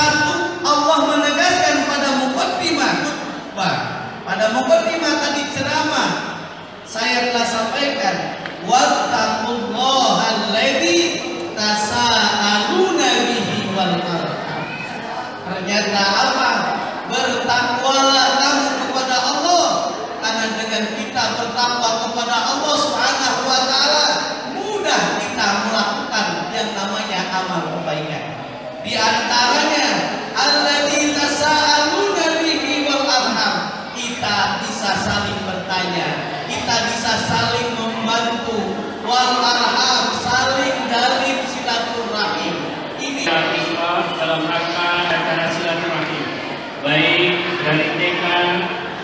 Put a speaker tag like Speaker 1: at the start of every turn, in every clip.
Speaker 1: satu, Allah menegaskan pada muqaddimah khutbah, pada muqaddimah tadi ceramah saya telah sampaikan, wattaqullaha alladzi tasaaluna bihi wal arham. Ternyata apa? Bertakwalah kamu kepada Allah, karena dengan kita bertakwa kepada Allah Subhanahu wa taala mudah kita melakukan yang namanya amal kebaikan. Di antaranya alladzi tasaaluna bihi wal arham, kita bisa saling bertanya, kita bisa saling membantu, wal arham, saling dalin silaturahim. Ini
Speaker 2: dalam rangka acara silaturahim, baik dari TK,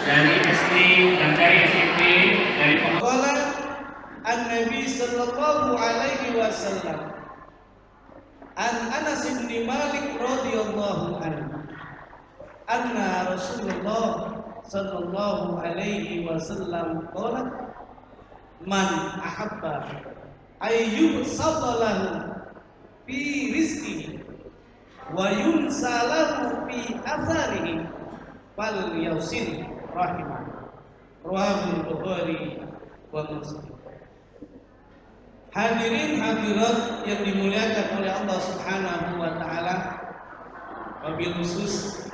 Speaker 2: dari SD, dan dari SMP, dari
Speaker 1: Qala an-Nabi sallallahu alaihi wasallam an Anas bin Malik radhiyallahu anhu anna Rasulullah sallallahu alaihi wasallam qala man ahabba ayyub sabalahu fi rizqihi wa yunsalahu fi atharihi fal yausil rahimah. Rawahul Bukhari wa Muslim. Hadirin hadirat yang dimuliakan oleh Allah Subhanahu wa taala, wabil khusus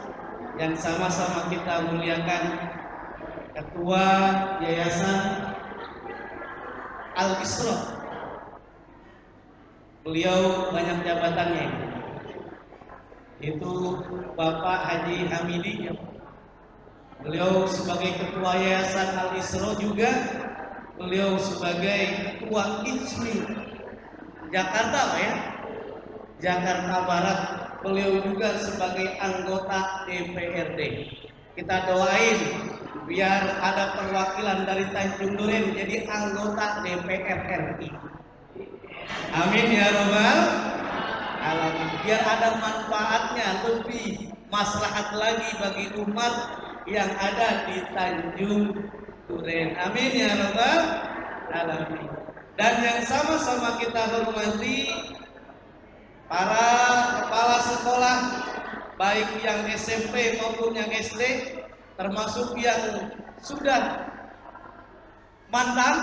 Speaker 1: yang sama-sama kita muliakan Ketua Yayasan Al-Isra. Beliau banyak jabatannya, yaitu Bapak Haji Hamidi. Beliau sebagai Ketua Yayasan Al-Isra juga, beliau sebagai Ketua IJMI Jakarta, ya, Jakarta Barat. Beliau juga sebagai anggota DPRD. Kita doain biar ada perwakilan dari Tanjung Duren jadi anggota DPR RI. Amin ya robbal alamin. Biar ada manfaatnya, lebih maslahat lagi bagi umat yang ada di Tanjung Duren. Amin ya robbal alamin. Dan yang sama-sama kita hormati para kepala sekolah, baik yang SMP maupun yang SD, termasuk yang sudah mantan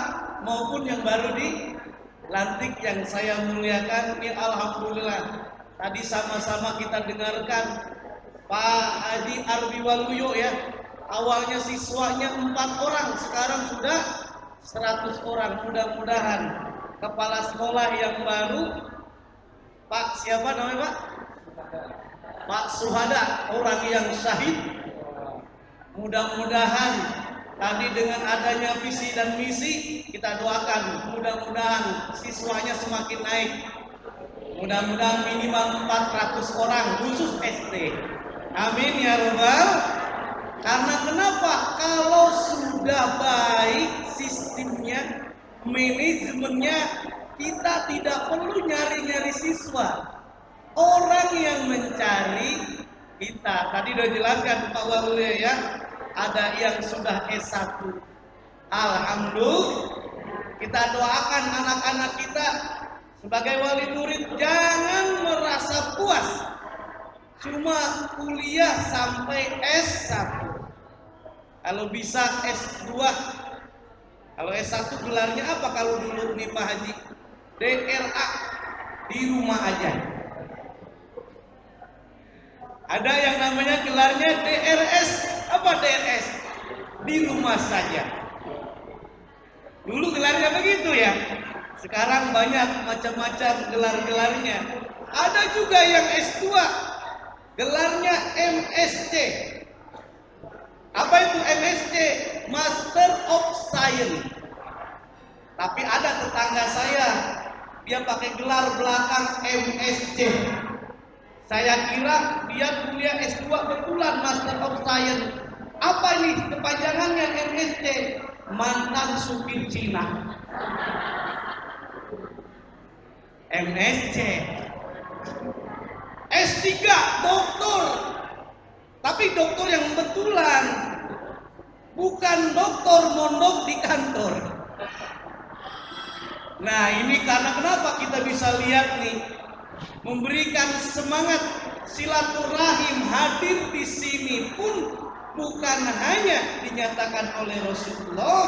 Speaker 1: maupun yang baru dilantik, yang saya muliakan. Ini alhamdulillah tadi sama-sama kita dengarkan Pak Haji Arbi Waluyo, ya. Awalnya siswanya 4 orang, sekarang sudah 100 orang. Mudah-mudahan kepala sekolah yang baru, Pak siapa namanya Pak? Pak Suhada, orang yang syahid. Mudah-mudahan tadi dengan adanya visi dan misi, kita doakan mudah-mudahan siswanya semakin naik. Mudah-mudahan minimal 400 orang khusus SD. Amin ya robbal. Karena kenapa? Kalau sudah baik sistemnya, manajemennya, kita tidak perlu nyari-nyari siswa. Orang yang mencari kita. Tadi udah jelaskan Pak Waluyo, ya. Ada yang sudah S1. Alhamdulillah. Kita doakan anak-anak kita sebagai wali murid jangan merasa puas cuma kuliah sampai S1. Kalau bisa S2. Kalau S1 gelarnya apa kalau dulu nih Pak Haji? DRA, di rumah aja. Ada yang namanya gelarnya DRS. Apa DRS? Di rumah saja. Dulu gelarnya begitu, ya. Sekarang banyak macam-macam gelar-gelarnya. Ada juga yang S2, gelarnya MSc. Apa itu MSc? Master of Science. Tapi ada tetangga saya, dia pakai gelar belakang MSc. Saya kira dia kuliah S2 betulan Master of Science. Apa ini kepanjangannya MSc? Mantan supir Cina. MSc. S3 doktor. Tapi doktor yang betulan. Bukan doktor mondok di kantor. Nah, ini karena kenapa kita bisa lihat nih, memberikan semangat silaturahim hadir di sini pun bukan hanya dinyatakan oleh Rasulullah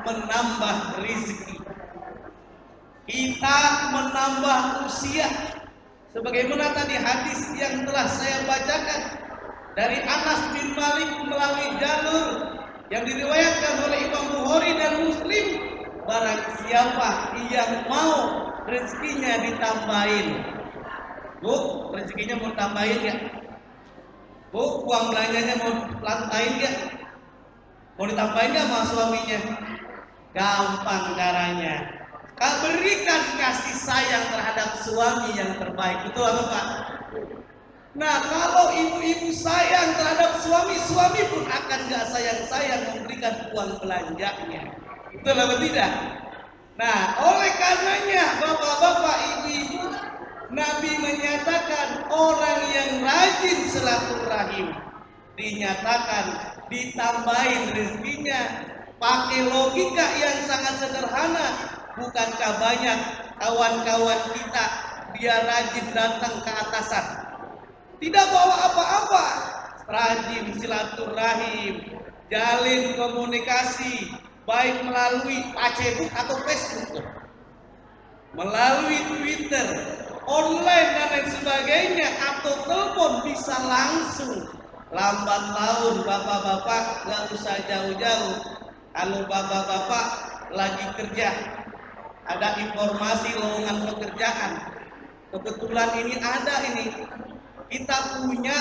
Speaker 1: menambah rezeki, kita menambah usia. Sebagaimana tadi hadis yang telah saya bacakan dari Anas bin Malik melalui jalur yang diriwayatkan oleh Imam Bukhari dan Muslim, barang siapa yang mau rezekinya ditambahin, Bu, rezekinya mau tambahin ya? Bu, uang belanjanya mau lantain ya? Mau ditambahin ya sama suaminya? Gampang caranya. Berikan kasih sayang terhadap suami yang terbaik. Betul atau Pak? Nah, kalau ibu-ibu sayang terhadap suami, suami pun akan gak sayang-sayang memberikan uang belanjanya. Betul atau tidak? Nah, oleh karenanya bapak-bapak, ibu-ibu, Nabi menyatakan orang yang rajin silaturahim dinyatakan ditambahin rezekinya. Pakai logika yang sangat sederhana, bukankah banyak kawan-kawan kita dia rajin datang ke atasan, tidak bawa apa-apa, rajin silaturahim, jalin komunikasi baik melalui Facebook atau Facebook, melalui Twitter, online dan lain sebagainya, atau telepon bisa langsung. Lambat laun bapak-bapak gak usah jauh-jauh. Kalau bapak-bapak lagi kerja, ada informasi lowongan pekerjaan, kebetulan ini ada ini, kita punya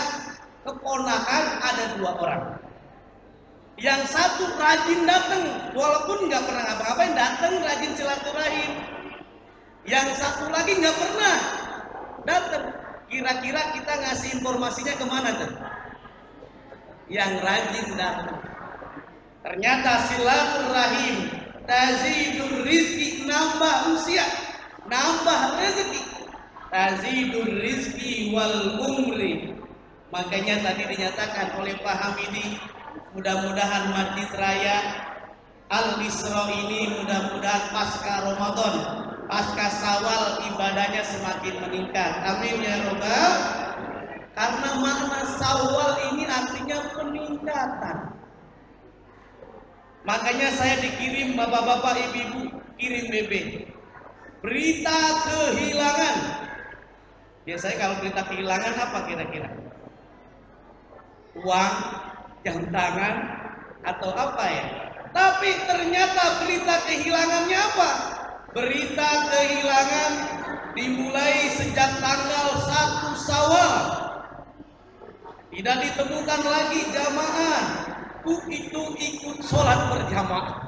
Speaker 1: keponakan ada 2 orang. Yang satu rajin datang, walaupun nggak pernah apa-apain, datang rajin silaturahim. Yang satu lagi nggak pernah datang. Kira-kira kita ngasih informasinya kemana tuh? Yang rajin datang. Ternyata silaturahim tazidur rizki, nambah usia, nambah rezeki. Tazidur rizki wal umri. Makanya tadi dinyatakan oleh Pak Hamidi, mudah-mudahan Masjid Raya Al-Isra ini mudah-mudahan pasca Ramadan, pasca Syawal ibadahnya semakin meningkat. Amin ya robbal. Karena makna Syawal ini artinya peningkatan. Makanya saya dikirim bapak-bapak, ibu-ibu, kirim BB. Berita kehilangan. Biasanya kalau berita kehilangan apa kira-kira? Uang, jam tangan, atau apa ya? Tapi ternyata berita kehilangannya apa? Berita kehilangan dimulai sejak tanggal 1 Syawal. Tidak ditemukan lagi jamaah itu ikut sholat berjamaah.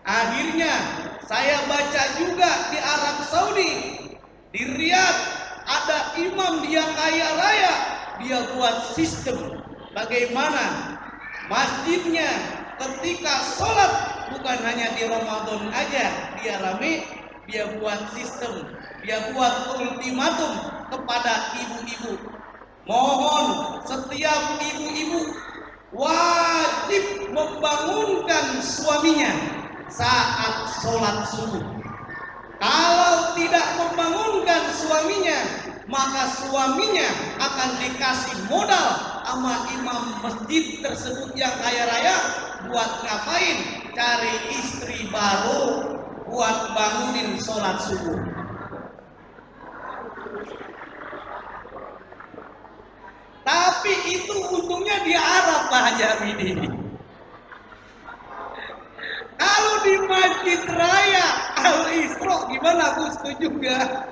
Speaker 1: Akhirnya saya baca juga di Arab Saudi, di Riyadh, ada imam dia kaya raya, dia buat sistem bagaimana masjidnya ketika sholat bukan hanya di Ramadan aja dia rame, dia buat sistem, dia buat ultimatum kepada ibu-ibu. Mohon setiap ibu-ibu wajib membangunkan suaminya saat sholat subuh. Kalau tidak membangunkan suaminya, maka suaminya akan dikasih modal sama imam masjid tersebut yang kaya raya buat ngapain? Cari istri baru buat bangunin sholat subuh. Tapi itu untungnya di Arab Pak Haji Hamidi. Kalau di Masjid Raya Al-Isra gimana, aku setuju gak?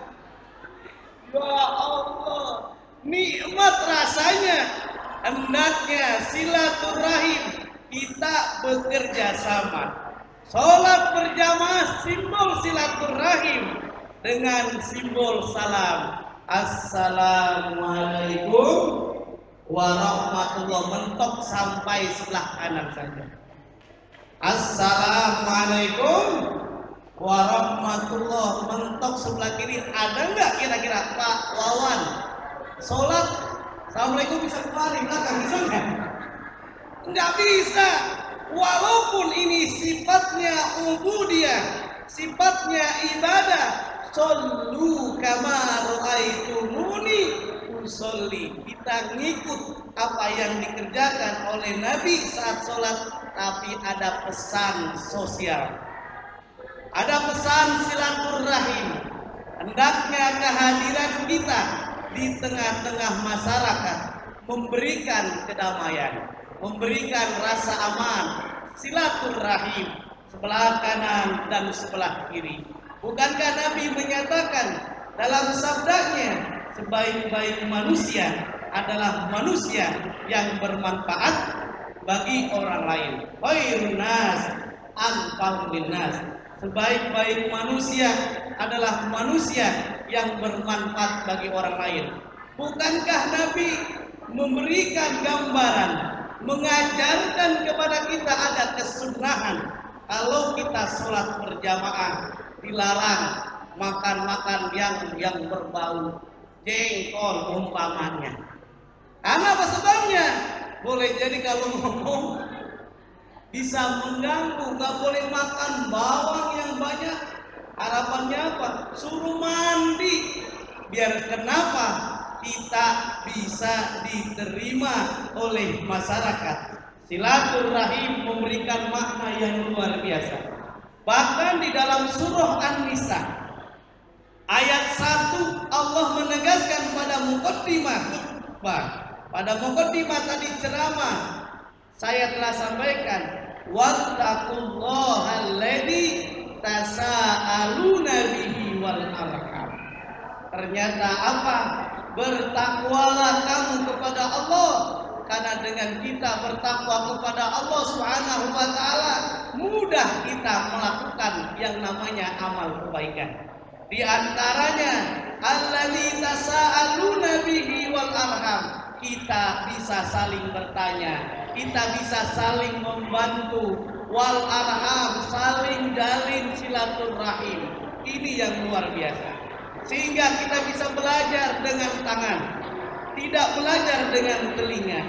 Speaker 1: Ya Allah, nikmat rasanya. Hendaknya silaturahim kita bekerja sama. Sholat berjamaah simbol silaturahim dengan simbol salam. Assalamualaikum warahmatullahi, mentok sampai sebelah kanan saja. Assalamualaikum warahmatullahi, mentok sebelah kiri. Ada nggak kira-kira Pak Wawan sholat Assalamualaikum bisa kembali belakang, bisa nggak? Nggak bisa. Walaupun ini sifatnya ubudiyah, sifatnya ibadah. Shollu kama ra'aitumuni nusolli, kita ngikut apa yang dikerjakan oleh Nabi saat sholat, tapi ada pesan sosial, ada pesan silaturahim. Hendaknya kehadiran kita di tengah-tengah masyarakat memberikan kedamaian, memberikan rasa aman, silaturahim sebelah kanan dan sebelah kiri. Bukankah Nabi menyatakan dalam sabdanya, sebaik-baik manusia adalah manusia yang bermanfaat bagi orang lain. Khairun nas anfa'un linnas. Sebaik-baik manusia adalah manusia yang bermanfaat bagi orang lain. Bukankah Nabi memberikan gambaran, mengajarkan kepada kita ada kesunahan kalau kita sholat berjamaah dilarang makan-makan yang berbau jengkol umpamanya. Karena apa sebabnya? Boleh jadi kalau ngomong bisa mengganggu, nggak boleh makan bawang yang banyak. Harapannya apa? Suruh mandi. Biar kenapa? Kita bisa diterima oleh masyarakat. Silaturahim memberikan makna yang luar biasa. Bahkan di dalam surah An-Nisa ayat 1 Allah menegaskan pada muqaddimah khutbah, pada muqaddimah tadi ceramah saya telah sampaikan, wattaqullaha alladzi tasaaluna bihi wal arham. Ternyata apa? Bertakwalah kamu kepada Allah, karena dengan kita bertakwa kepada Allah Subhanahu wa taala mudah kita melakukan yang namanya amal kebaikan. Di antaranya allazi tasaaluna bihi wal arham, kita bisa saling bertanya, kita bisa saling membantu, wal arham, saling jalin silaturahim. Ini yang luar biasa. Sehingga kita bisa belajar dengan tangan, tidak belajar dengan telinga.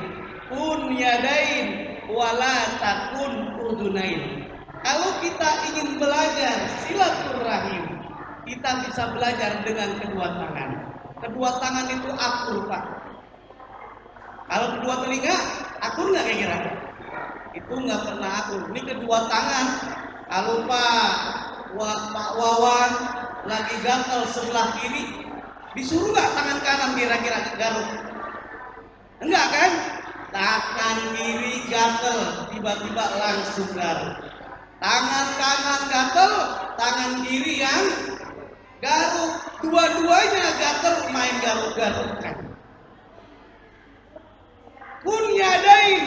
Speaker 1: Kun yadain wala takun udunain. Kalau kita ingin belajar silaturahim, kita bisa belajar dengan kedua tangan. Kedua tangan itu akur, Pak. Kalau kedua telinga, akur nggak kira-kira? Itu nggak pernah akur. Ini kedua tangan. Kalau Pak Wawan lagi gatal sebelah kiri, disuruh nggak tangan kanan kira-kira garuk? Enggak kan? Tangan kiri gatal, tiba-tiba langsung garuk. Tangan kanan gatal, tangan kiri yang garuk. Dua-duanya gatal, main garuk-garukan. Kun yadain,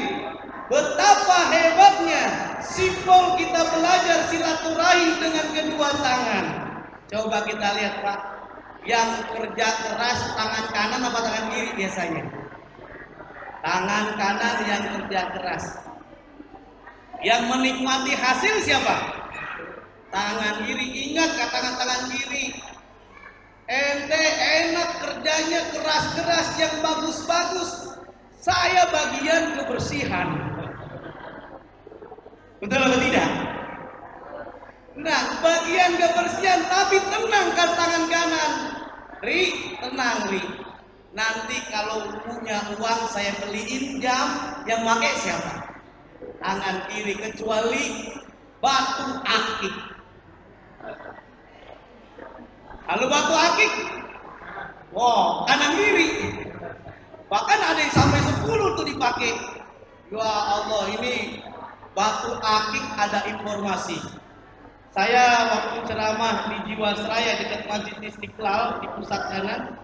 Speaker 1: betapa hebatnya simpel kita belajar silaturahim dengan kedua tangan. Coba kita lihat, Pak, yang kerja keras tangan kanan apa tangan kiri biasanya? Tangan kanan yang kerja keras. Yang menikmati hasil siapa? Tangan kiri. Ingat katakan tangan kiri. Ente enak kerjanya keras-keras yang bagus-bagus. Saya bagian kebersihan. Betul atau tidak? Nah, bagian kebersihan, tapi tenang kan tangan kanan. Ri, tenang Ri. Nanti kalau punya uang saya beliin jam, yang pakai siapa? Tangan kiri, kecuali batu akik. Kalau batu akik, wow, kanan kiri. Bahkan ada yang sampai 10 tuh dipakai. Ya Allah, ini batu akik ada informasi. Saya waktu ceramah di Jiwasraya dekat Masjid Istiqlal di pusat sana,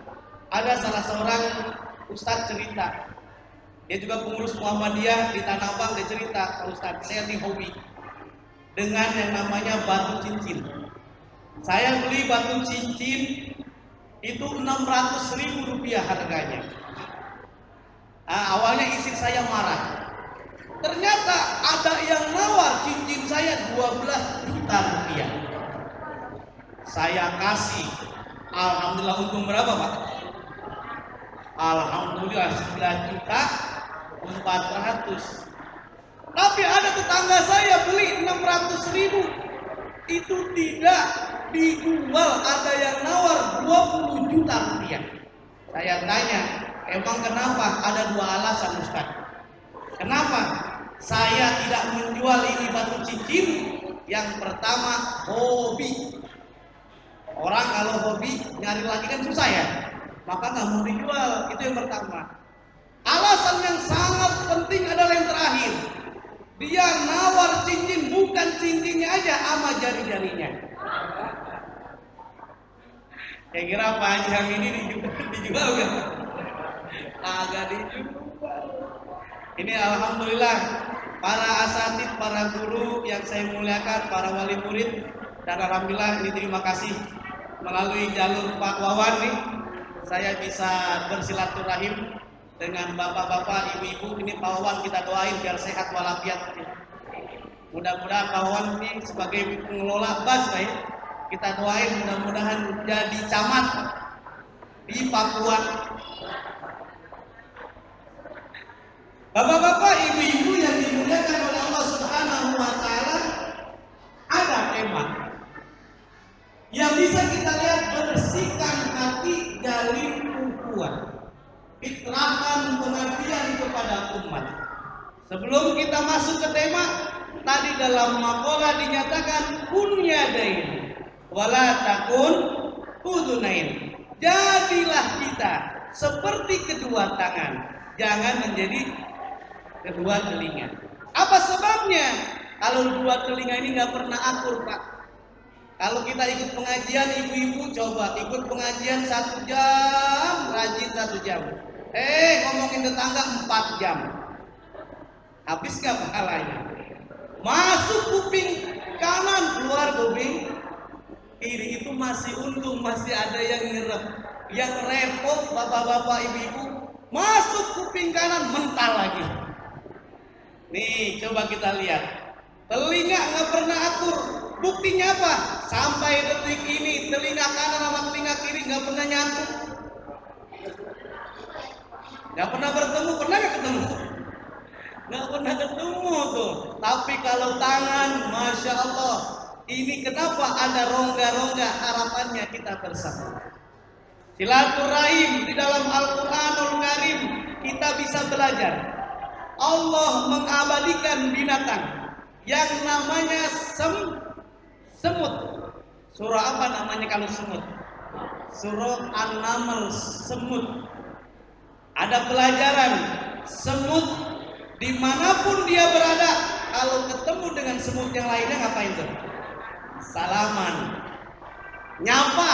Speaker 1: ada salah seorang ustadz cerita. Dia juga pengurus Muhammadiyah di Tanah Abang. Dia cerita, Pak Ustadz, saya ini hobi dengan yang namanya batu cincin. Saya beli batu cincin itu 600.000 rupiah harganya. Nah, awalnya istri saya marah. Ternyata ada yang nawar cincin saya 12 juta rupiah. Saya kasih. Alhamdulillah untung berapa, Pak? Alhamdulillah 9 juta 400. Tapi ada tetangga saya beli 600.000. Itu tidak dijual, ada yang nawar 20 juta rupiah. Saya tanya, Emang kenapa? Ada dua alasan Ustaz. Kenapa saya tidak menjual ini batu cincin? Yang pertama, hobi. Orang kalau hobi nyari lagi kan susah ya, maka nggak mau dijual. Itu yang pertama. Alasan yang sangat penting adalah yang terakhir. Dia nawar cincin, bukan cincinnya aja, sama jari-jarinya. Kira-kira Pak Haji yang ini dijual nggak? Agak dijual. Ini alhamdulillah para asatid, para guru yang saya muliakan, para wali murid, dan alhamdulillah ini terima kasih melalui jalur Pak Wawan nih, saya bisa bersilaturahim dengan bapak-bapak, ibu-ibu. Ini Pak Wawan kita doain biar sehat walafiat. Mudah-mudahan Pak Wawan ini sebagai pengelola BAS kita doain mudah-mudahan jadi camat di Papua. Bapak-bapak, ibu-ibu yang dimuliakan oleh Allah Subhanahu wa taala, ada tema yang bisa kita lihat, bersihkan hati dari ukuan, fitrahkan pengabdian kepada umat. Sebelum kita masuk ke tema, tadi dalam maqalah dinyatakan kun yadain wala takun udunain. Jadilah kita seperti kedua tangan, jangan menjadi kedua telinga. Apa sebabnya? Kalau dua telinga ini nggak pernah akur, Pak. Kalau kita ikut pengajian, ibu-ibu coba ikut pengajian 1 jam, rajin 1 jam. Ngomongin tetangga 4 jam. Habis nggak pahalanya? Masuk kuping kanan, keluar kuping kiri. Itu masih untung, masih ada yang nyerep. Yang repot bapak-bapak, ibu-ibu, masuk kuping kanan, mental lagi. Nih, coba kita lihat. Telinga nggak pernah akur. Buktinya apa? Sampai detik ini telinga kanan sama telinga kiri nggak pernah nyatu, nggak pernah bertemu. Pernah nggak ketemu? Nggak pernah ketemu tuh. Tapi kalau tangan, masya Allah, ini kenapa ada rongga-rongga? Harapannya kita bersama. Silaturahim di dalam Al-Quranul Karim kita bisa belajar. Allah mengabadikan binatang yang namanya semut. Surah apa namanya kalau semut? Surah An-Naml, semut. Ada pelajaran, semut dimanapun dia berada, kalau ketemu dengan semut yang lainnya ngapain tuh? Salaman, nyapa.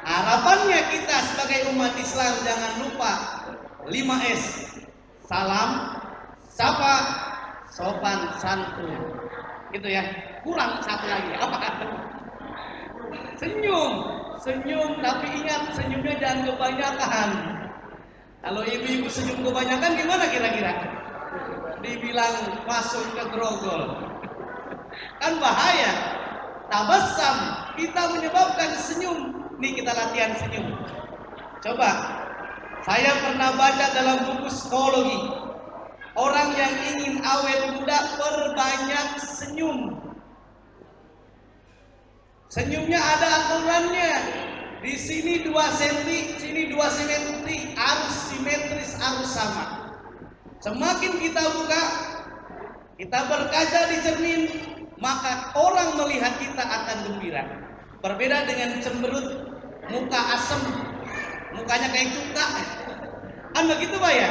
Speaker 1: Harapannya kita sebagai umat Islam jangan lupa 5S. Salam, sapa, sopan, santun. Gitu ya. Kurang satu lagi. Apa? Senyum, tapi ingat senyumnya jangan kebanyakan. Kalau ibu-ibu senyum kebanyakan gimana kira-kira? Dibilang masuk ke grogol. Kan bahaya. Tabassam, kita menyebabkan senyum. Nih kita latihan senyum. Coba, saya pernah baca dalam buku psikologi, orang yang ingin awet muda perbanyak senyum. Senyumnya ada aturannya. Di sini 2 cm, sini 2 cm, harus simetris, harus sama. Semakin kita buka, kita berkaca di cermin, maka orang melihat kita akan gembira. Berbeda dengan cemberut, muka asem, mukanya kayak cuka. Kan begitu Pak ya?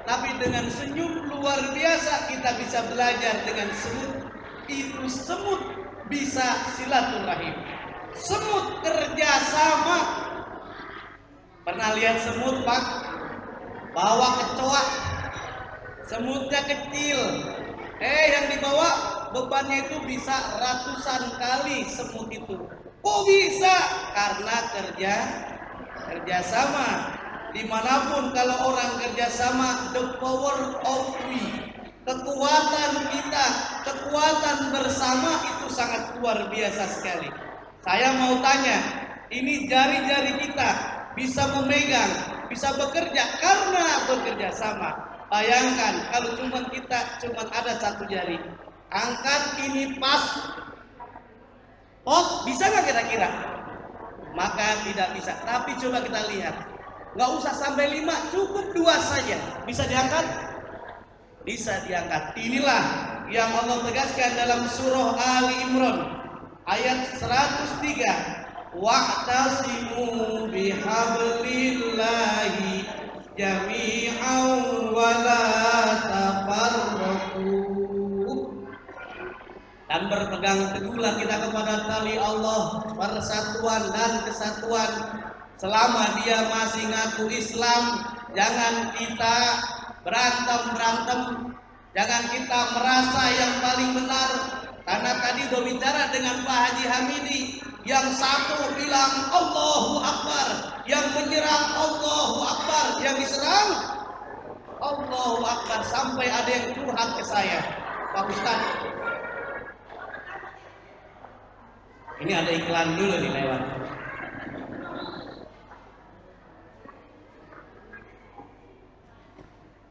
Speaker 1: Tapi dengan senyum luar biasa kita bisa belajar dengan semut. Itu semut bisa silaturahim. Semut kerjasama. Pernah lihat semut Pak? Bawa kecoa. Semutnya kecil. Yang dibawa bebannya itu bisa ratusan kali semut itu. Kok bisa? Karena kerjasama. Dimanapun kalau orang kerjasama, the power of we, kekuatan kita, kekuatan bersama itu sangat luar biasa sekali. Saya mau tanya, ini jari-jari kita bisa memegang, bisa bekerja karena bekerja sama. Bayangkan kalau kita cuma ada 1 jari, angkat ini pas, bisa nggak kira-kira? Maka tidak bisa. Tapi coba kita lihat, nggak usah sampai 5, cukup 2 saja. Bisa diangkat? Bisa diangkat. Inilah yang Allah tegaskan dalam surah Ali Imran ayat 103. Wa'tasimu bihablillahi jami'an wa la tafarraqu. Dan berpegang teguhlah kita kepada tali Allah, persatuan dan kesatuan. Selama dia masih ngaku Islam, jangan kita berantem, jangan kita merasa yang paling benar. Karena tadi udah bicara dengan Pak Haji Hamidi, yang satu bilang Allahu Akbar, yang menyerang Allahu Akbar, yang diserang Allahu Akbar. Sampai ada yang curhat ke saya, Pak Ustaz, ini ada iklan dulu nih lewat.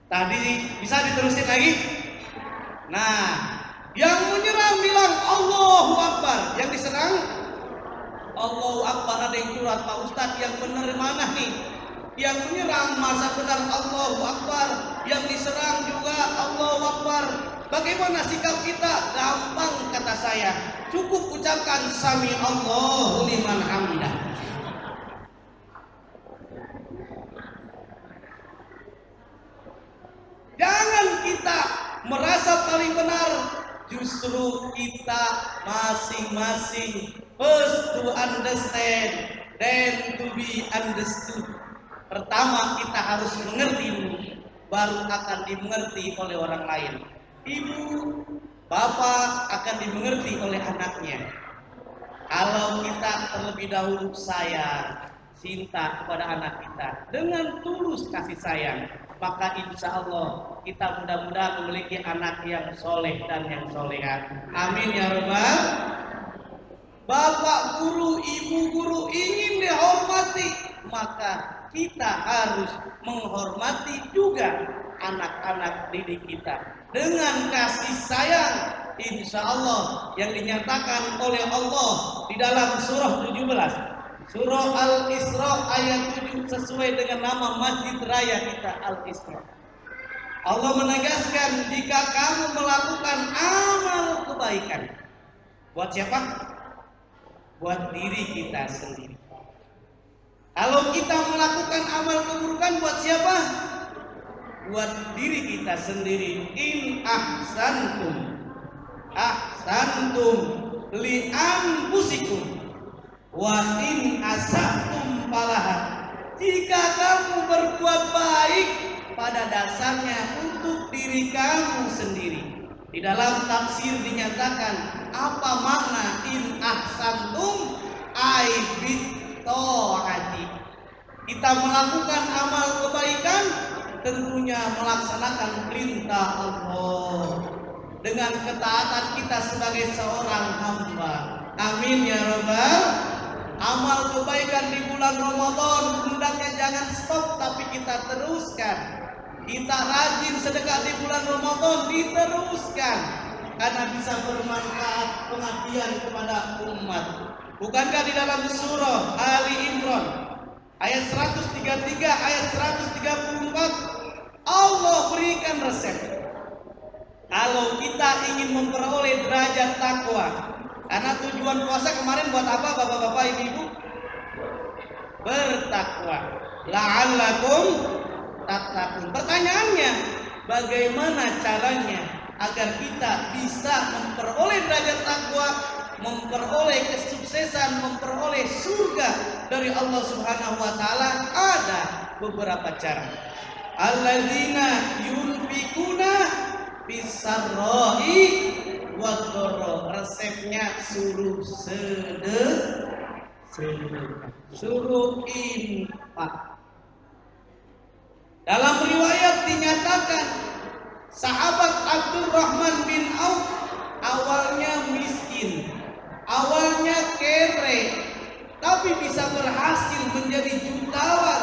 Speaker 1: Tadi bisa diterusin lagi? Nah, yang menyerang bilang Allahu Akbar, yang diserang Allahu Akbar. Ada yang curhat, Pak Ustadz, yang benar mana nih? Yang menyerang masa benar Allahu Akbar, yang diserang juga Allahu Akbar. Bagaimana sikap kita? Gampang kata saya, cukup ucapkan Sami Allahu liman hamidah. Jangan kita merasa paling benar, justru kita masing-masing first to understand, then to be understood. Pertama kita harus mengerti dulu, baru akan dimengerti oleh orang lain. Ibu, bapak akan dimengerti oleh anaknya. Kalau kita terlebih dahulu sayang, cinta kepada anak kita dengan tulus kasih sayang, maka insya Allah kita mudah-mudahan memiliki anak yang soleh dan yang soleha. Amin ya rabbal. Bapak guru, ibu guru ingin dihormati, maka kita harus menghormati juga anak-anak didik kita dengan kasih sayang. Insya Allah yang dinyatakan oleh Allah di dalam surah 17, surah Al-Isra ayat 7, sesuai dengan nama masjid raya kita Al-Isra. Allah menegaskan, jika kamu melakukan amal kebaikan, buat siapa? Buat diri kita sendiri. Kalau kita melakukan amal keburukan, buat siapa? Buat diri kita sendiri. In ahsantum li anfusikum wa in asatum falaha. Jika kamu berbuat baik, pada dasarnya untuk diri kamu sendiri. Di dalam tafsir dinyatakan, apa makna in ahsantum ay bit-ta'ati. Kita melakukan amal kebaikan, tentunya melaksanakan perintah Allah dengan ketaatan kita sebagai seorang hamba. Amin ya rabbal. Amal kebaikan di bulan Ramadan hendaknya jangan stop, tapi kita teruskan. Kita rajin sedekah di bulan Ramadan, diteruskan, karena bisa bermanfaat pengabdian kepada umat. Bukankah di dalam surah Ali Imran ayat 133 ayat 134 Allah berikan resep kalau kita ingin memperoleh derajat takwa. Karena tujuan puasa kemarin buat apa bapak-bapak, ibu-ibu? Bertakwa. La'allakum tattaqun. Pertanyaannya, bagaimana caranya agar kita bisa memperoleh derajat takwa, memperoleh kesuksesan, memperoleh surga dari Allah Subhanahu wa taala? Ada beberapa cara. Alladzina yunfikuna bisarra'i wadh-dharra. Resepnya suruh sedekah, suruh infak. Dalam riwayat dinyatakan, sahabat Abdurrahman bin Auf awalnya miskin, awalnya kere, tapi bisa berhasil menjadi jutawan,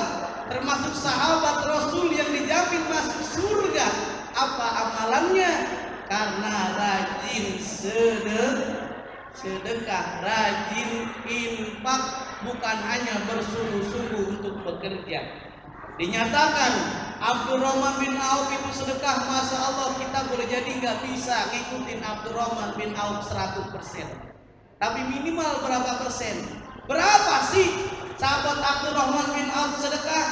Speaker 1: termasuk sahabat Rasul yang dijamin masuk surga. Apa amalannya? Karena rajin sedekah, rajin infak, bukan hanya bersungguh-sungguh untuk bekerja. Dinyatakan Abdurrahman bin Auf itu sedekah, Masya Allah kita boleh jadi nggak bisa ngikutin Abdurrahman bin Auf 100%. Tapi minimal berapa persen? Berapa sih sahabat Abdurrahman bin Auf sedekah?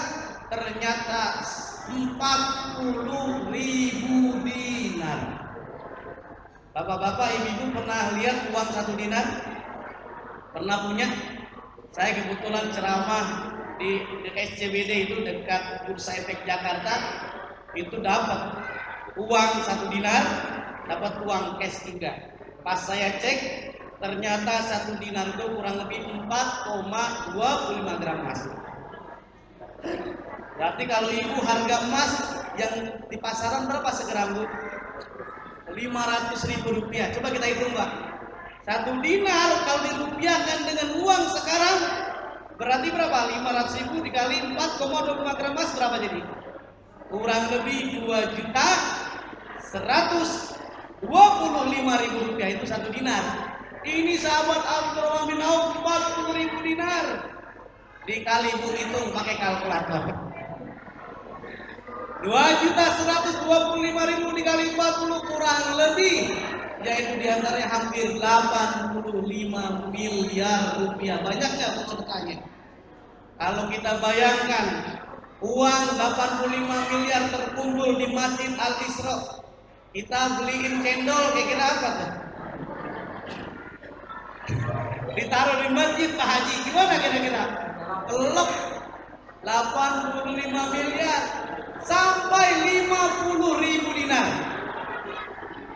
Speaker 1: Ternyata 40.000 dinar. Bapak-bapak, ibu-ibu pernah lihat uang 1 dinar? Pernah punya? Saya kebetulan ceramah di SCBD itu dekat Bursa Efek Jakarta, itu dapat uang 1 dinar, dapat uang cash juga. Pas saya cek, ternyata 1 dinar itu kurang lebih 4,25 gram emas. Berarti kalau ibu harga emas yang di pasaran berapa segram, Bu? 500.000 rupiah. Coba kita hitung, Pak. 1 dinar kalau dirupiahkan dengan uang sekarang berarti berapa? 500.000 dikali 4,25 gram emas berapa jadi? Kurang lebih 2.125.000 rupiah, itu 1 dinar. Ini sahabat Abdurrahman bin Auf 40.000 dinar. Dikali, Bu, hitung pakai kalkulator. 2.125.000 dikali 40 kurang lebih, yaitu diantaranya hampir 85 miliar rupiah. Banyak nggak Bu sedekahnya? Kalau kita bayangkan uang 85 miliar terkumpul di Masjid Al-Isra, kita beliin cendol kira-kira apa tuh? Ditaruh di masjid Pak Haji, gimana kira-kira? Kelep 85 miliar sampai 50.000 dinar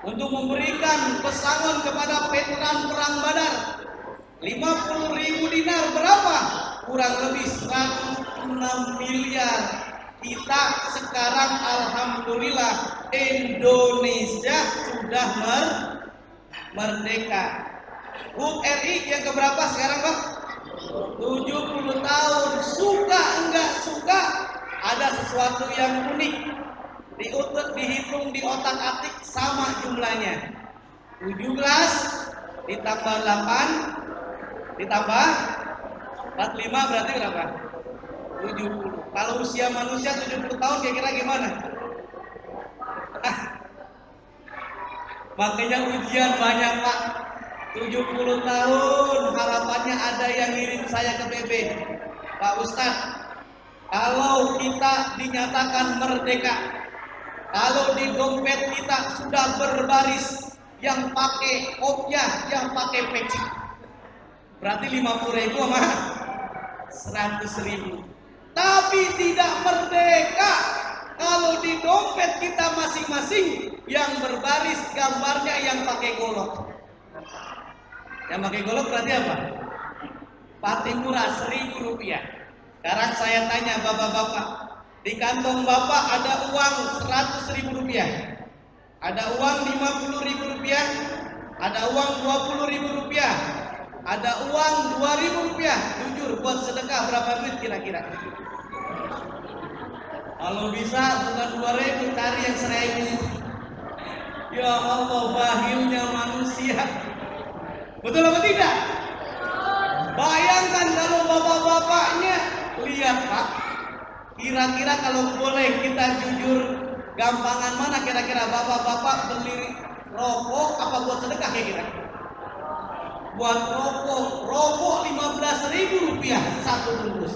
Speaker 1: untuk memberikan pesangon kepada veteran perang Badar. 50.000 dinar berapa? Kurang lebih 106 miliar. Kita sekarang alhamdulillah Indonesia sudah merdeka. HUT RI yang keberapa sekarang, Pak? 70 tahun. Suka enggak suka, ada sesuatu yang unik. Dihitung di otak-atik sama jumlahnya. 17 ditambah 8 ditambah 45 berarti berapa? 70. Kalau usia manusia 70 tahun kira-kira gimana? Makanya ujian banyak, Pak. 70 tahun harapannya ada yang ngirim saya ke PB. Pak Ustadz, kalau kita dinyatakan merdeka, kalau di dompet kita sudah berbaris yang pakai kopiah, yang pakai peci, berarti 50.000 sama 100.000. Tapi tidak merdeka kalau di dompet kita masing-masing yang berbaris gambarnya yang pakai golok. Yang pakai golok berarti apa? Paling murah, 1.000 rupiah. Sekarang saya tanya bapak-bapak, di kantong bapak ada uang 100.000 rupiah, ada uang 50.000 rupiah, ada uang 20.000 rupiah, ada uang 2.000 rupiah. Jujur, buat sedekah berapa duit kira-kira? Kalau bisa bukan 2.000, cari yang 1.000. Ya Allah, bahilnya manusia. Betul apa tidak? Bayangkan kalau bapak-bapaknya, lihat Pak, kira-kira kalau boleh kita jujur, gampangan mana kira-kira bapak-bapak beli rokok apa buat sedekah kira-kira? Buat rokok 15.000 rupiah satu bungkus.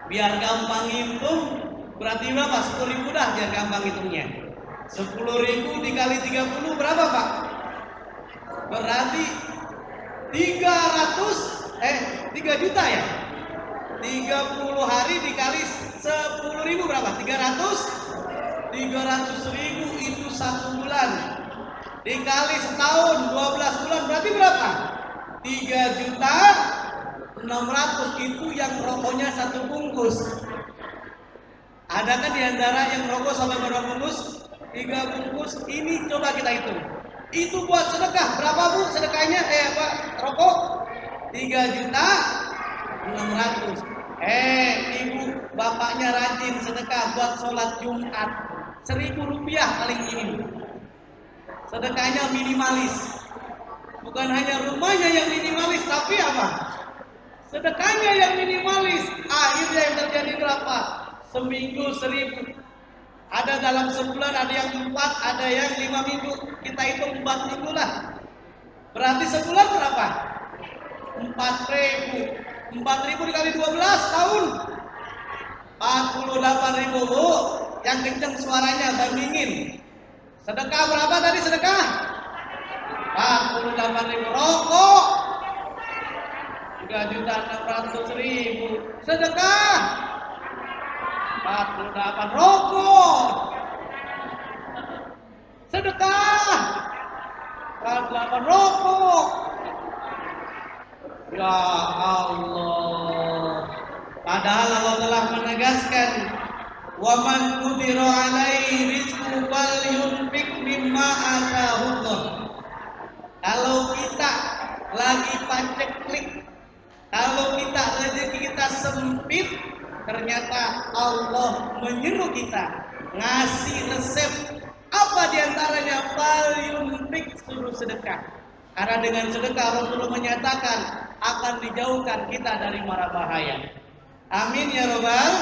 Speaker 1: Biar gampang hitung, berarti berapa? 10.000 dah biar gampang hitungnya. 10.000 dikali 30 berapa, Pak? Berarti 3 juta ya? 30 hari dikali 10.000 berapa? 300.000 itu 1 bulan. Dikali setahun 12 bulan berarti berapa? 3.600.000 itu yang rokoknya 1 bungkus. Ada kan diantara yang rokok sampai berapa bungkus? 3 bungkus. Ini coba kita hitung. Itu buat sedekah berapa Bu sedekahnya? Rokok 3.600.000. Ibu bapaknya rajin sedekah buat sholat Jumat 1.000 rupiah paling minim. Sedekahnya minimalis. Bukan hanya rumahnya yang minimalis, tapi apa? Sedekahnya yang minimalis. Akhirnya yang terjadi berapa? seminggu 1000. Ada dalam sebulan, ada yang 4, ada yang 5 minggu. Kita hitung 4 minggu lah. Berarti sebulan berapa? 4.000. 4.000 dikali 12 tahun. 48.000, Bu. Yang kenceng suaranya, bandingin. Sedekah berapa tadi sedekah? 48.000. Rokok 3.600.000. Sedekah 48. Rokok sedekah 48. Rokok. Ya Allah. Padahal Allah telah menegaskan, wa man qudira alaihi rizquhu falyunfiq mimma atahullah. Kalau kita lagi paceklik, kalau kita rezeki kita sempit, ternyata Allah menyuruh kita ngasih resep. Apa diantaranya? Falyunfiq, suruh sedekah. Karena dengan sedekah Rasulullah menyatakan akan dijauhkan kita dari mara bahaya. Amin ya Rabbal.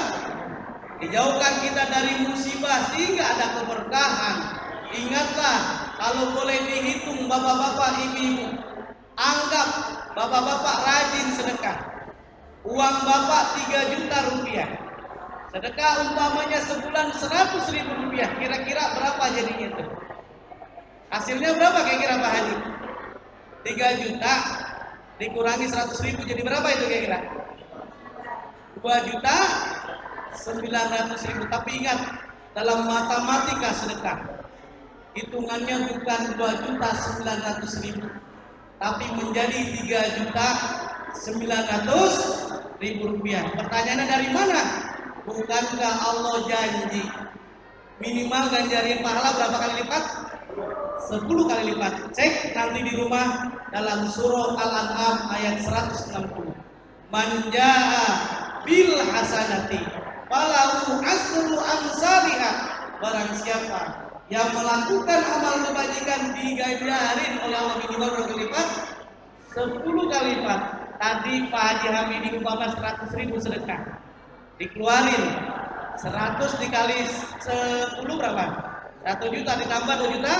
Speaker 1: Dijauhkan kita dari musibah sehingga ada keberkahan. Ingatlah, kalau boleh dihitung bapak-bapak, ibu-ibu, anggap bapak-bapak rajin sedekah. Uang bapak 3 juta rupiah. Sedekah umpamanya sebulan 100.000 rupiah. Kira-kira berapa jadinya itu? Hasilnya berapa kira-kira Pak Haji? 3 juta dikurangi 100.000 jadi berapa itu kira-kira? 2.900.000. Tapi ingat, dalam matematika sedekah hitungannya bukan 2.900.000, tapi menjadi 3.900.000 rupiah. Pertanyaannya dari mana? Bukankah Allah janji minimal ganjarin pahala berapa kali lipat? 10 kali lipat. Cek nanti di rumah dalam surah Al-An'am ayat 160. Man jaa bil hasanati falahu asru amsalihah. Barang siapa yang melakukan amal kebajikan diganjarin oleh Allah minimal berapa lipat? 10 kali lipat. Tadi Pak Haji Hamidi umpama 100.000 sedekah, dikeluarin 100 dikali 10 berapa? 1 juta ditambah 2 juta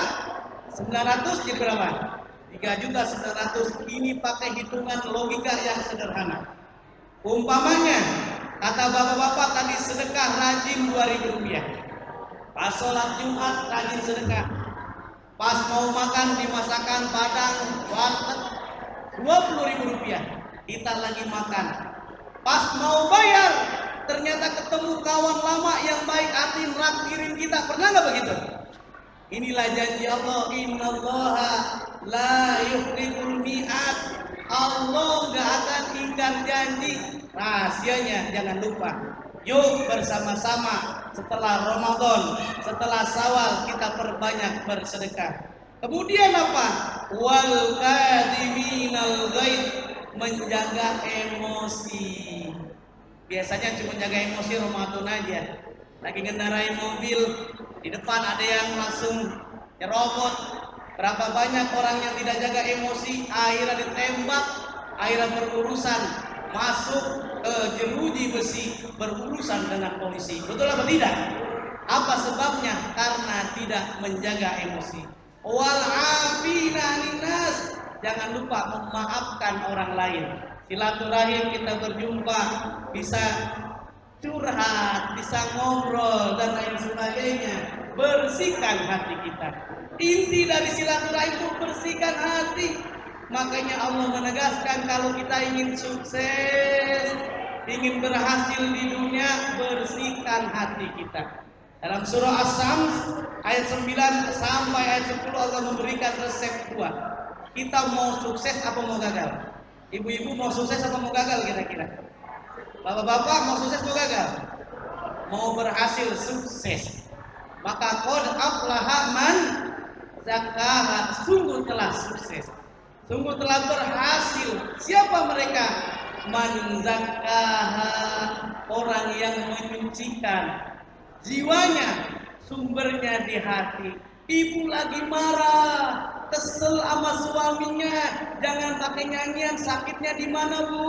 Speaker 1: 900 jadi berapa? 3.900.000. Ini pakai hitungan logika yang sederhana. Umpamanya kata bapak-bapak tadi sedekah rajin 2.000 rupiah. Pas sholat Jumat rajin sedekah. Pas mau makan di masakan Padang warteg 20.000 rupiah. Kita lagi makan. Pas mau bayar ternyata ketemu kawan lama yang baik hati naktirin kita. Pernah nggak begitu? Inilah janji Allah. Innallaha la yukhliful mi'ad. Allah nggak akan ingkar janji. Rahasianya jangan lupa. Yuk bersama-sama setelah Ramadan, setelah Syawal kita perbanyak bersedekah. Kemudian apa? Wal kadhiminal ghaidh, menjaga emosi. Biasanya cuma jaga emosi Ramadan aja. Lagi ngendarain mobil, di depan ada yang langsung nyerobot. Berapa banyak orang yang tidak jaga emosi, akhirnya ditembak, akhirnya berurusan, masuk ke jeruji besi, berurusan dengan polisi. Betul apa tidak? Apa sebabnya? Karena tidak menjaga emosi. Wal afina linnas, jangan lupa memaafkan orang lain. Silaturahim, kita berjumpa, bisa curhat, bisa ngobrol dan lain sebagainya. Bersihkan hati kita. Inti dari silaturahim itu bersihkan hati. Makanya Allah menegaskan kalau kita ingin sukses, ingin berhasil di dunia, bersihkan hati kita. Dalam surah As-Sams ayat 9 sampai ayat 10 Allah memberikan resep 2. Kita mau sukses apa mau gagal? Ibu-ibu mau sukses apa mau gagal kira-kira? Bapak-bapak mau sukses mau gagal? Mau berhasil sukses. Maka qad aflaha man zakkaha, sungguh telah sukses. Sungguh telah berhasil. Siapa mereka? Man zakkaha, orang yang menyucikan jiwanya, sumbernya di hati. Ibu lagi marah, kesel sama suaminya, jangan pakai nyanyian. Sakitnya di mana, Bu?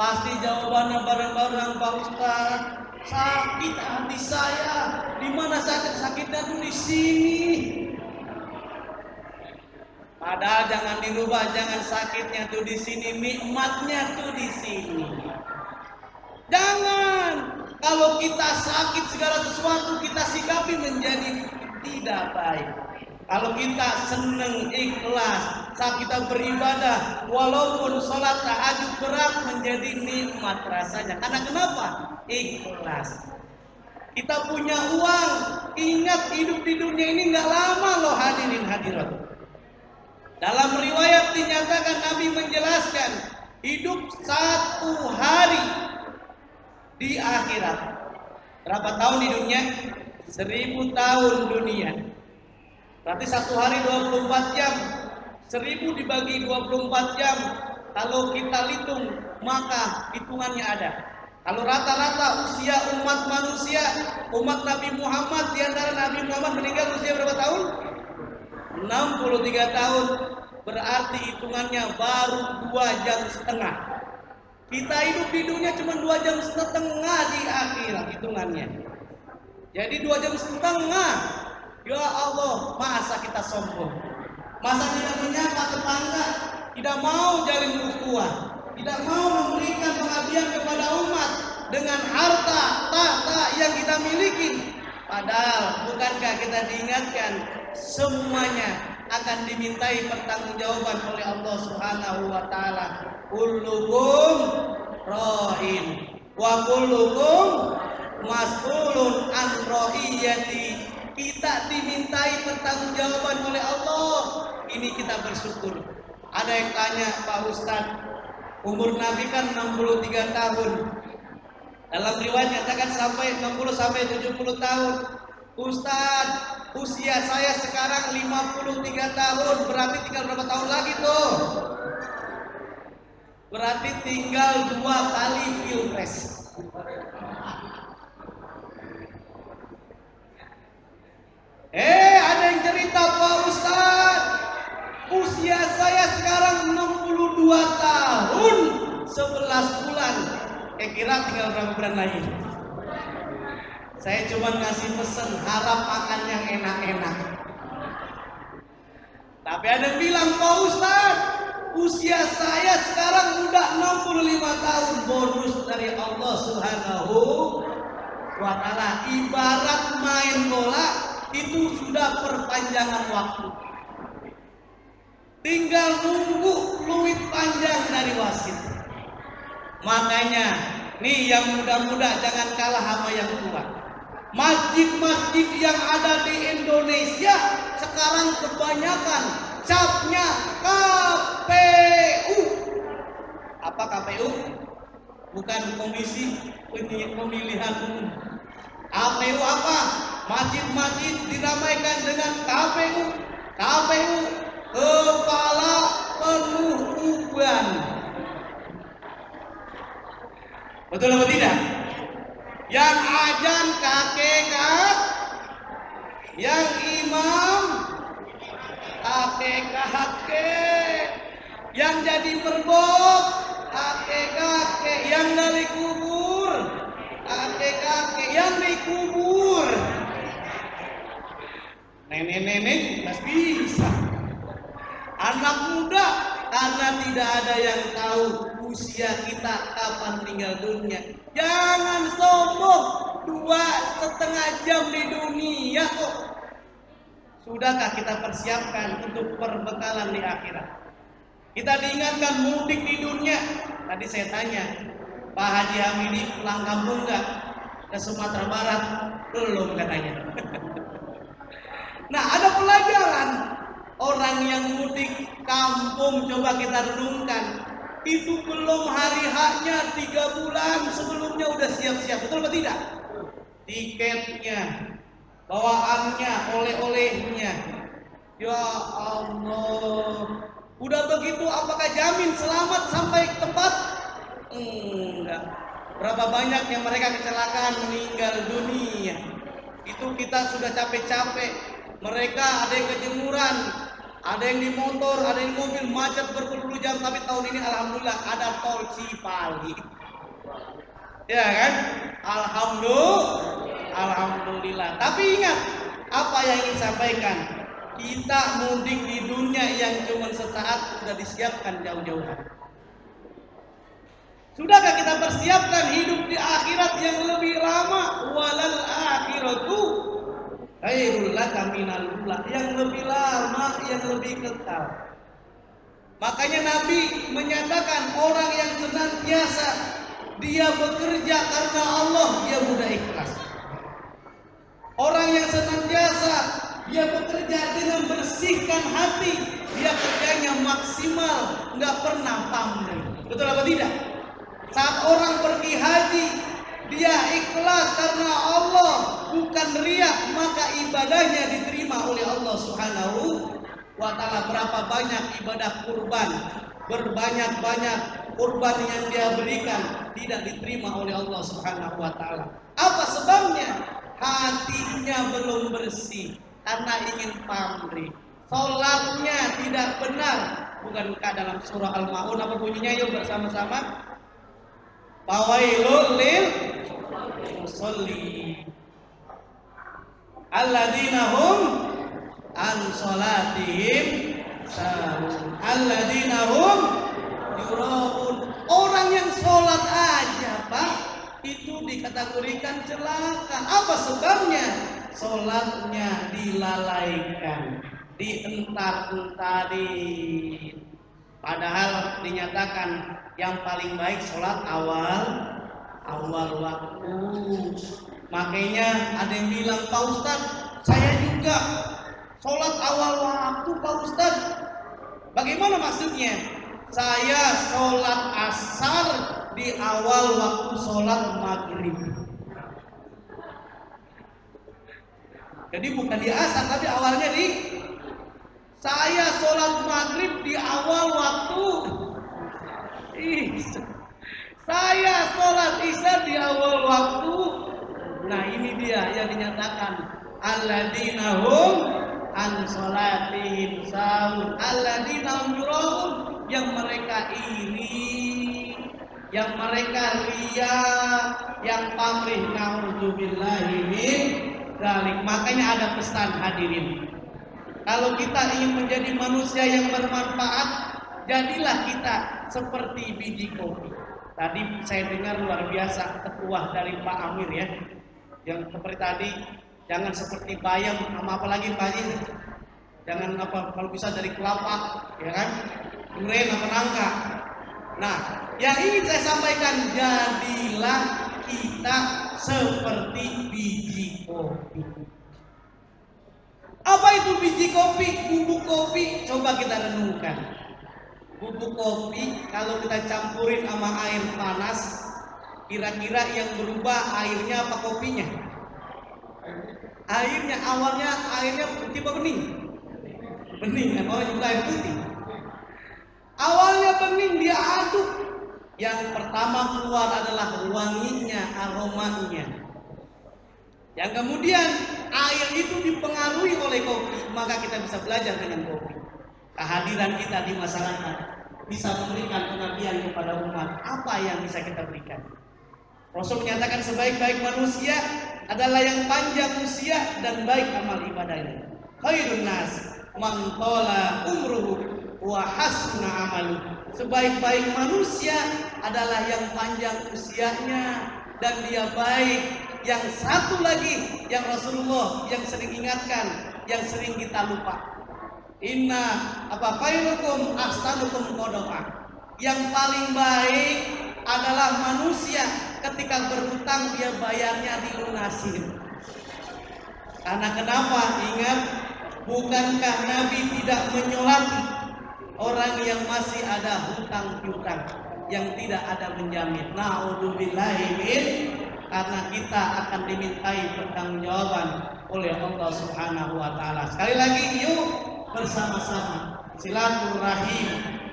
Speaker 1: Pasti jawabannya bareng-bareng, Pak Ustaz. Sakit hati saya. Di mana sakitnya tuh di sini. Padahal jangan dirubah, jangan sakitnya tuh di sini, nikmatnya tuh di sini. Jangan. Kalau kita sakit segala sesuatu kita sikapi menjadi tidak baik. Kalau kita senang ikhlas saat kita beribadah, walaupun sholat tahajud berat menjadi nikmat rasanya. Karena kenapa? Ikhlas. Kita punya uang, ingat hidup di dunia ini nggak lama loh hadirin hadirat. Dalam riwayat dinyatakan Nabi menjelaskan hidup 1 hari di akhirat. Berapa tahun di dunia? 1000 tahun dunia. Berarti 1 hari 24 jam. 1000 dibagi 24 jam. Kalau kita hitung maka hitungannya ada. Kalau rata-rata usia umat manusia, umat Nabi Muhammad, di antara Nabi Muhammad meninggal usia berapa tahun? 63 tahun. Berarti hitungannya baru 2 jam setengah. Kita hidup di dunia cuma 2 jam setengah di akhirat hitungannya. Jadi 2 jam setengah. Ya Allah, masa kita sombong? Masa tidak menyapa tetangga? Tidak mau jalin ukhuwah? Tidak mau memberikan pengabdian kepada umat dengan harta, tahta yang kita miliki? Padahal bukankah kita diingatkan semuanya akan dimintai pertanggungjawaban oleh Allah Subhanahu wa taala. Kullukum ra'in wa kullukum mas'ulun an ra'iyati. Kita dimintai pertanggungjawaban oleh Allah. Ini kita bersyukur. Ada yang tanya, Pak Ustadz, umur Nabi kan 63 tahun. Dalam riwayat nyatakan sampai 60 sampai 70 tahun. Ustadz, usia saya sekarang 53 tahun. Berarti tinggal berapa tahun lagi tuh? Berarti tinggal 2 kali pilpres. Ada yang cerita, Pak Ustadz, usia saya sekarang 62 tahun 11 bulan. Kira tinggal berapa bulan lagi? Saya cuma ngasih pesan, harap makan yang enak-enak. Tapi ada yang bilang, Pak Ustadz, usia saya sekarang udah 65 tahun. Bonus dari Allah Subhanahu wa ta'ala. Ibarat main bola, itu sudah perpanjangan waktu. Tinggal nunggu fluid panjang dari wasit. Makanya nih yang muda-muda jangan kalah sama yang tua. Masjid-masjid yang ada di Indonesia sekarang kebanyakan capnya KPU. Apa KPU? Bukan Komisi Pemilihan Umum. KPU apa? Masjid-masjid diramaikan dengan KPU. KPU, kepala penuh uban. Betul atau tidak? Yang ajan kakek, yang imam kakek, yang jadi merbok kakek, yang dari kubur kakek, yang dikubur nenek-nenek masih bisa. Anak muda karena tidak ada yang tahu usia kita kapan tinggal dunia. Jangan sombong, 2,5 jam di dunia kok. Sudahkah kita persiapkan untuk perbekalan di akhirat? Kita diingatkan mudik di dunia. Tadi saya tanya, Pak Haji Hamidi pulang kampung enggak? Ke Sumatera Barat? Belum katanya. Nah, ada pelajaran. Orang yang mudik kampung, coba kita renungkan. Itu belum hari haknya 3 bulan sebelumnya udah siap-siap. Betul atau tidak? Tiketnya, bawaannya, oleh-olehnya. Ya Allah. Udah begitu apakah jamin selamat sampai ke tempat? Enggak. Berapa banyak yang mereka kecelakaan meninggal dunia. Itu kita sudah capek-capek. Mereka ada yang kejemuran. Ada yang di motor, ada yang di mobil, macet berpuluh jam. Tapi tahun ini alhamdulillah ada tol Cipali. Ya kan? Alhamdulillah. Tapi ingat, apa yang ingin sampaikan? Kita mudik di dunia yang cuma sesaat sudah disiapkan jauh-jauh. Sudahkah kita persiapkan hidup di akhirat yang lebih lama? Walal akhiratu khairul laka minal ula, yang lebih lama, yang lebih kekal. Makanya Nabi menyatakan orang yang senantiasa dia bekerja karena Allah, dia mudah ikhlas. Orang yang senantiasa dia bekerja dengan bersihkan hati, dia kerjanya maksimal, nggak pernah pamrih. Betul apa tidak? Saat orang pergi haji, dia ikhlas karena Allah, bukan riya, maka ibadahnya diterima oleh Allah Subhanahu wa ta'ala. Berapa banyak ibadah kurban, berbanyak-banyak kurban yang dia berikan tidak diterima oleh Allah Subhanahu wa ta'ala. Apa sebabnya? Hatinya belum bersih karena ingin pamrih. Salatnya tidak benar. Bukankah dalam surah Al-Maun apa bunyinya? Yuk bersama-sama. Fawailul lil musolli alladzina hum an salatihim sahun alladzina hum yuraun. Orang yang sholat aja Pak itu dikategorikan celaka. Apa sebabnya? Sholatnya dilalaikan, dientar-entarin. Padahal dinyatakan yang paling baik sholat awal waktu. Makanya ada yang bilang, Pak Ustadz, saya juga sholat awal waktu Pak Ustadz. Bagaimana maksudnya? Saya sholat asar di awal waktu sholat maghrib. Jadi bukan di asar, tapi awalnya di saya sholat maghrib di awal waktu. Saya sholat isya di awal waktu. Nah ini dia yang dinyatakan alladzina hum an sholatihim sahun alladzina hum yuraun, yang mereka iri, yang mereka riya, yang pamrih. Na'udzubillahi min dzalik. Makanya ada pesan hadirin. Kalau kita ingin menjadi manusia yang bermanfaat, jadilah kita seperti biji kopi. Tadi saya dengar luar biasa ketua dari Pak Amir ya, yang seperti tadi, jangan seperti bayam, sama apalagi Pak Haji, jangan apa kalau bisa dari kelapa, ya kan, duren apa nangka. Nah, yang ingin saya sampaikan, jadilah kita seperti biji kopi. Apa itu biji kopi? Bubuk kopi. Coba kita renungkan. Bubuk kopi kalau kita campurin sama air panas, kira-kira yang berubah airnya apa kopinya? Airnya awalnya airnya putih apa bening? Bening, kan? Oh juga air putih. Awalnya bening, dia aduk. Yang pertama keluar adalah wanginya, aromanya. Yang kemudian air itu dipengaruhi oleh kopi, maka kita bisa belajar dengan kopi. Kehadiran kita di masyarakat bisa memberikan pengabdian kepada umat. Apa yang bisa kita berikan? Rasul menyatakan sebaik-baik manusia adalah yang panjang usia dan baik amal ibadahnya. Khairun nas man tala umruhu wa hasuna amalu. Sebaik-baik manusia adalah yang panjang usianya dan dia baik. Yang satu lagi yang Rasulullah yang sering ingatkan, yang sering kita lupa. Inna apa khairukum ahsanukum qada'a. Yang paling baik adalah manusia ketika berhutang dia bayarnya dilunasin. Karena kenapa? Ingat, bukankah Nabi tidak menyolati orang yang masih ada hutang piutang, yang tidak ada menjamin. Na'udzubillahi min, karena kita akan dimintai pertanggungjawaban oleh Allah Subhanahu wa taala. Sekali lagi yuk bersama-sama. Silaturahim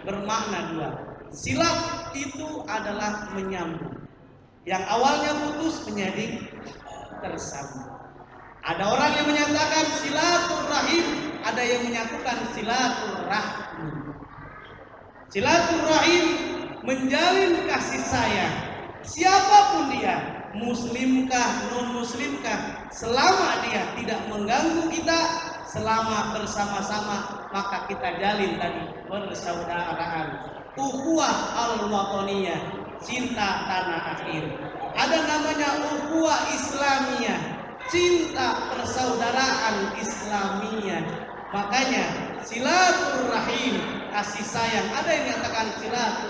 Speaker 1: bermakna dua. Silat itu adalah menyambung. Yang awalnya putus menjadi tersambung. Ada orang yang menyatakan silaturahim ada yang menyatukan silaturahmi. Silaturahim menjalin kasih sayang siapapun dia, muslimkah, non-muslimkah, selama dia tidak mengganggu kita, selama bersama-sama, maka kita jalin tadi persaudaraan. Ukhuwah al-wataniyah, cinta tanah air. Ada namanya ukhuwah islamiyah, cinta persaudaraan Islamiyah. Makanya silaturahim, kasih sayang. Ada yang menyatakan silaturahmi.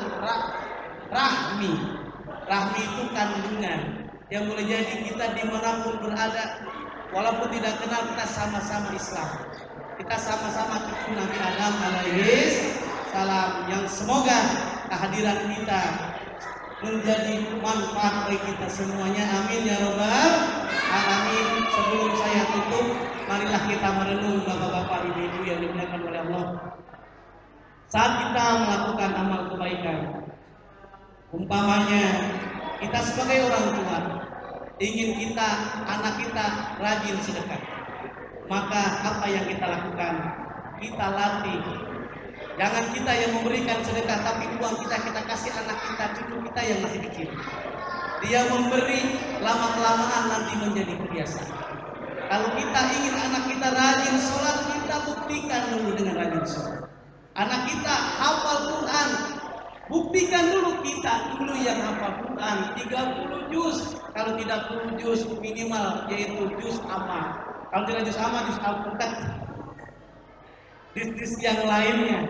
Speaker 1: Rahmi itu kandungan yang boleh jadi kita dimanapun berada, walaupun tidak kenal, kita sama-sama Islam. Kita sama-sama cucu Nabi Adam alaihi salam, yang semoga kehadiran kita menjadi manfaat bagi kita semuanya. Amin ya robbal alamin. Sebelum saya tutup, marilah kita merenung bapak-bapak, ibu-ibu yang dimuliakan oleh Allah. Saat kita melakukan amal kebaikan, umpamanya kita sebagai orang tua ingin kita, anak kita rajin sedekah, maka apa yang kita lakukan? Kita latih. Jangan kita yang memberikan sedekah, tapi uang kita kasih anak kita, cucu kita yang masih kecil. Dia memberi, lama-kelamaan nanti menjadi kebiasaan. Kalau kita ingin anak kita rajin sholat, kita buktikan dulu dengan rajin sholat. Anak kita hafal Quran, buktikan dulu kita dulu yang hafal Quran 30 juz, kalau tidak 10 juz minimal, yaitu juz amma. Kalau tidak juz amma, juz al-Quran. Juz yang lainnya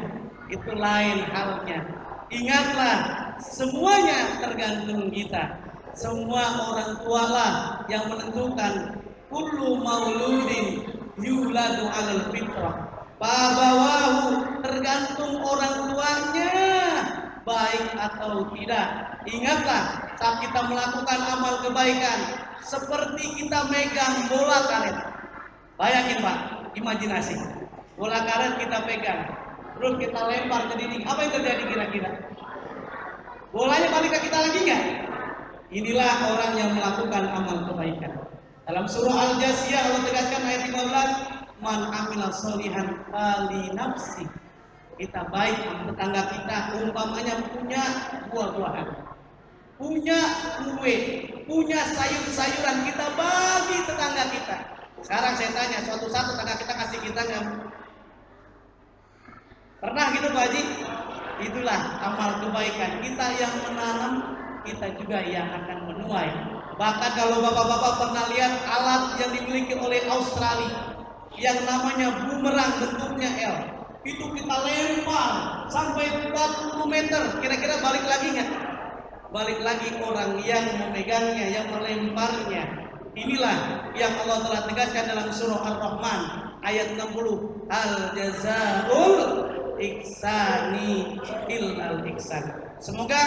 Speaker 1: itu lain halnya. Ingatlah, semuanya tergantung kita. Semua orang tualah yang menentukan. Kullu mauludin yuladu 'alal fitrah. Babawahu, tergantung orang tuanya baik atau tidak. Ingatlah, saat kita melakukan amal kebaikan, seperti kita megang bola karet. Bayangin Pak, imajinasi. Bola karet kita pegang, terus kita lempar ke dinding. Apa yang terjadi kira-kira? Bolanya balik ke kita lagi nggak? Inilah orang yang melakukan amal kebaikan. Dalam surah Al-Jasiyah Allah tegaskan ayat 15, man amila solihan fali nafsi. Kita baik sama tetangga kita, umpamanya punya buah-buahan, punya kue, punya sayur-sayuran, kita bagi tetangga kita. Sekarang saya tanya, suatu saat tetangga kita kasih kita nggak? Pernah gitu Pak Haji? Itulah amal kebaikan. Kita yang menanam, kita juga yang akan menuai. Bahkan kalau bapak-bapak pernah lihat alat yang dimiliki oleh Australia yang namanya bumerang, bentuknya L, itu kita lempar sampai 40 meter, kira-kira balik lagi nggak? Balik lagi orang yang memegangnya, yang melemparnya. Inilah yang Allah telah tegaskan dalam surah Ar-Rahman ayat 60, al jazaul ihsani illal ihsan. Semoga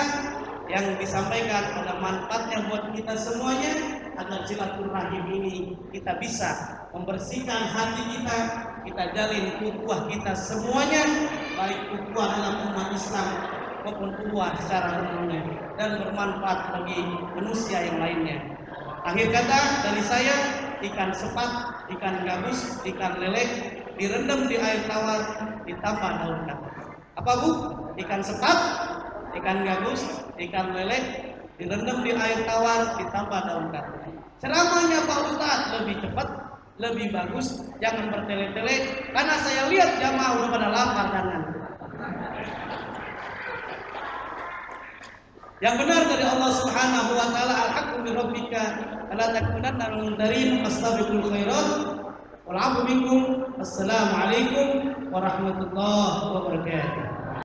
Speaker 1: yang disampaikan ada manfaatnya buat kita semuanya, agar silaturahim ini kita bisa membersihkan hati kita jalin ukhuwah kita semuanya, baik ukhuwah dalam umat Islam maupun ukhuwah secara umumnya, dan bermanfaat bagi manusia yang lainnya. Akhir kata dari saya, ikan sepat, ikan gabus, ikan lele direndam di air tawar, ditambah daun kata. Apa Bu? Ikan sepat, ikan gabus, ikan lele direndam di air tawar, ditambah daun kata. Ceramahnya Pak Ustadz lebih cepat, lebih bagus, jangan bertele-tele, karena saya lihat jamaah udah pada lapar dan ngantuk. Yang benar dari Allah Subhanahu wa taala, al-haqqu min rabbika la takunanna minal mumtarin, fastabiqul khairat wal 'afwu minkum. Assalamualaikum warahmatullahi wabarakatuh.